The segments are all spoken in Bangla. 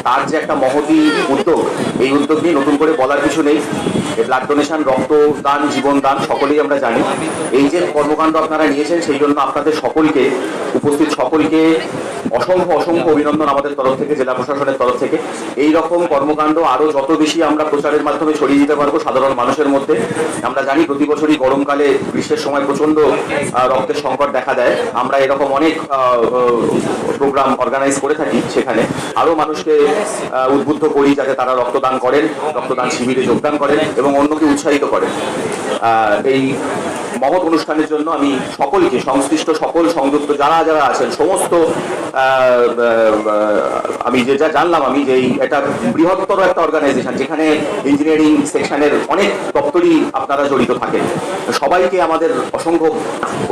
তার যে একটা মহতী উদ্যোগ, এই উদ্যোগ নিয়ে নতুন করে বলার কিছু নেই। ব্লাড ডোনেশন, রক্তদান, জীবনদান সকলেই আমরা জানি। এই যে কর্মকাণ্ড আপনারা নিয়েছেন সেই জন্য আপনাদের সকলকে, উপস্থিত সকলকে অসংখ্য অসংখ্য অভিনন্দন আমাদের তরফ থেকে, জেলা প্রশাসনের তরফ থেকে। এই রকম কর্মকাণ্ড আরও যত বেশি আমরা প্রচারের মাধ্যমে ছড়িয়ে দিতে পারবো সাধারণ মানুষের মধ্যে। আমরা জানি প্রতি বছরই গরমকালে, গ্রীষ্মের সময় প্রচণ্ড রক্তের সংকট দেখা দেয়। আমরা এরকম অনেক প্রোগ্রাম অর্গানাইজ করে থাকি, সেখানে আরও মানুষকে উদ্বুদ্ধ করি যাতে তারা রক্তদান করেন, রক্তদান শিবিরে যোগদান করেন এবং অন্যকে উৎসাহিত করেন। এই মহৎ অনুষ্ঠানের জন্য আমি সকলকে, সংশ্লিষ্ট সকল সংযুক্ত যারা যারা আছেন সমস্ত, আমি যা জানলাম আমি যে এটা বৃহত্তর একটা অর্গানাইজেশন যেখানে ইঞ্জিনিয়ারিং সেকশনের অনেক দপ্তরই আপনারা জড়িত থাকেন, সবাইকে আমাদের অসংখ্য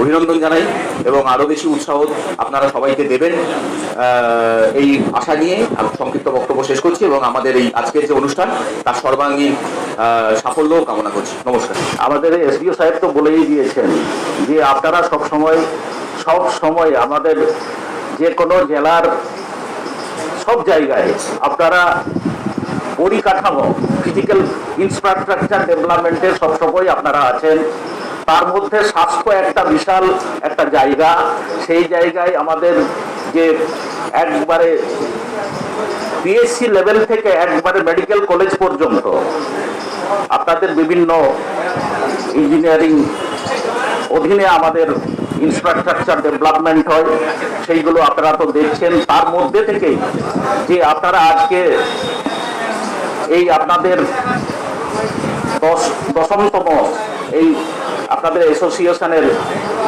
অভিনন্দন জানাই এবং আরও বেশি উৎসাহ আপনারা সবাইকে দেবেন এই আশা নিয়ে আমি সংক্ষিপ্ত বক্তব্য শেষ করছি এবং আমাদের এই আজকের যে অনুষ্ঠান তার সর্বাঙ্গীন সাফল্য কামনা করছি। নমস্কার। আমাদের এসডিও সাহেব তো বলেই দিয়েছেন যে আপনারা সব সময় আমাদের যে কোনো জেলার সব জায়গায় আপনারা পরিকাঠামো, ফিজিক্যাল ইনফ্রাস্ট্রাকচার ডেভেলপমেন্টের সবসময় আপনারা আছেন। তার মধ্যে স্বাস্থ্য একটা বিশাল একটা জায়গা। সেই জায়গায় আমাদের যে একবারে পিএসসি লেভেল থেকে একবারে মেডিকেল কলেজ পর্যন্ত আপনাদের বিভিন্ন ইঞ্জিনিয়ারিং অধীনে আমাদের ইনফ্রাস্ট্রাকচার ডেভেলপমেন্ট হয়, সেইগুলো আপনারা তো দেখছেন। তার মধ্যে থেকেই যে আপনারা আজকে এই আপনাদের দশমতম এই আপনাদের অ্যাসোসিয়েশনের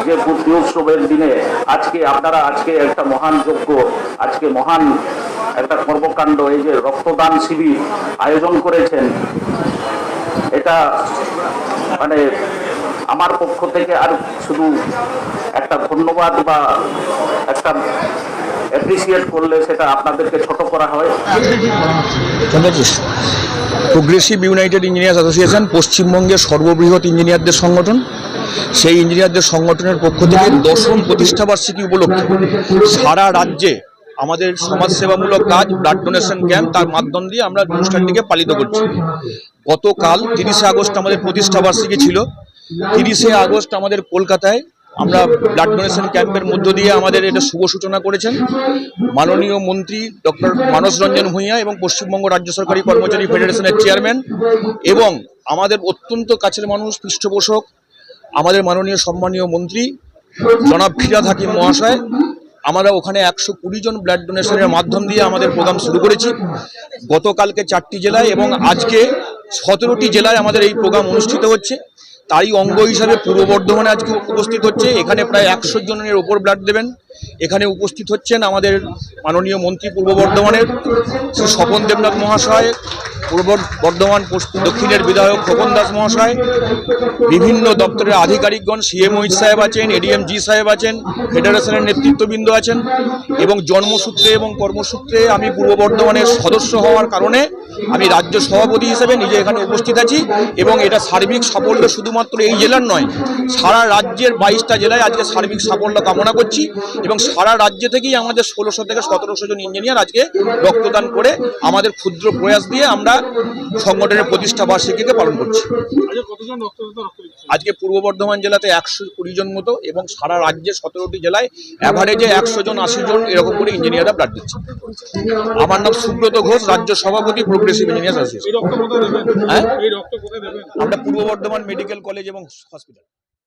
যে উৎসবের দিনে আপনারা আজকে একটা মহান যজ্ঞ, আজকে মহান একটা কর্মকাণ্ড, এই যে রক্তদান শিবির আয়োজন করেছেন, এটা মানে আমার পক্ষ থেকে আর শুধু একটা ধন্যবাদ বা একটা অ্যাপ্রিসিয়েট করলে সেটা আপনাদেরকে ছোট করা হয়। প্রোগ্রেসিভ ইউনাইটেড ইঞ্জিনিয়ার্স অ্যাসোসিয়েশন পশ্চিমবঙ্গের সর্ববৃহৎ ইঞ্জিনিয়ারদের সংগঠন। সেই ইঞ্জিনিয়ারদের সংগঠনের পক্ষ থেকে 10ম প্রতিষ্ঠাবার্ষিকী উপলক্ষে সারা রাজ্যে আমাদের সমাজসেবামূলক কাজ, ব্লাড ডোনেশন ক্যাম্প, তার মাধ্যম দিয়ে আমরা অনুষ্ঠানটিকে পালিত করছি। গতকাল 30শে আগস্ট আমাদের প্রতিষ্ঠাবার্ষিকী ছিল। 30শে আগস্ট আমাদের কলকাতায় আমরা ব্লাড ডোনেশন ক্যাম্পের মধ্য দিয়ে আমাদের এটা শুভ সূচনা করেছেন মাননীয় মন্ত্রী ডক্টর মানস রঞ্জন ভূঁইয়া এবং পশ্চিমবঙ্গ রাজ্য সরকারি কর্মচারী ফেডারেশনের চেয়ারম্যান এবং আমাদের অত্যন্ত কাছের মানুষ, পৃষ্ঠপোষক আমাদের মাননীয় সম্মানীয় মন্ত্রী জনাব ফিরহাদ হাকিম মহাশয়। আমরা ওখানে 120 জন ব্লাড ডোনেশনের মাধ্যম দিয়ে আমাদের প্রোগ্রাম শুরু করেছি। গতকালকে 4টি জেলায় এবং আজকে 17টি জেলায় আমাদের এই প্রোগ্রাম অনুষ্ঠিত হচ্ছে। তারই অঙ্গ হিসাবে পূর্ব বর্ধমানে আজকে উপস্থিত হচ্ছে, এখানে প্রায় 100 জনের ওপর ব্লাড দেবেন। এখানে উপস্থিত হচ্ছেন আমাদের মাননীয় মন্ত্রী পূর্ব বর্ধমানের শ্রী স্বপন দেবনাথ মহাশয়, পূর্ব বর্ধমান দক্ষিণের বিধায়ক খোকন দাস মহাশয়, বিভিন্ন দপ্তরের আধিকারিকগণ, সিএম ওইচ সাহেব আছেন, এডিএম জি সাহেব আছেন, ফেডারেশনের নেতৃত্ববৃন্দ আছেন এবং জন্মসূত্রে এবং কর্মসূত্রে আমি পূর্ব বর্ধমানের সদস্য হওয়ার কারণে আমি রাজ্য সভাপতি হিসেবে নিজে এখানে উপস্থিত আছি এবং এটা সার্বিক সাফল্য শুধুমাত্র এই জেলার নয়, সারা রাজ্যের 22টা জেলায় আজকে সার্বিক সাফল্য কামনা করছি এবং সারা রাজ্য থেকেই আমাদের 1600 থেকে 1700 জন ইঞ্জিনিয়ার আজকে রক্তদান করে আমাদের ক্ষুদ্র প্রয়াস দিয়ে আমরা সংগঠনের প্রতিষ্ঠা বার্ষিকীকে পালন করছি। আজকে পূর্ব বর্ধমান জেলাতে 120 জন মতো এবং সারা রাজ্যে 17টি জেলায় অ্যাভারেজে 100 জন 80 জন এরকম করে ইঞ্জিনিয়াররা ব্লাড দিচ্ছে। আমার নাম সুব্রত ঘোষ, রাজ্য সভাপতি প্রোগ্রেসিভ ইঞ্জিনিয়ার্স অ্যাসোসিয়েশন। আমরা পূর্ব বর্ধমান মেডিকেল কলেজ এবং হসপিটাল।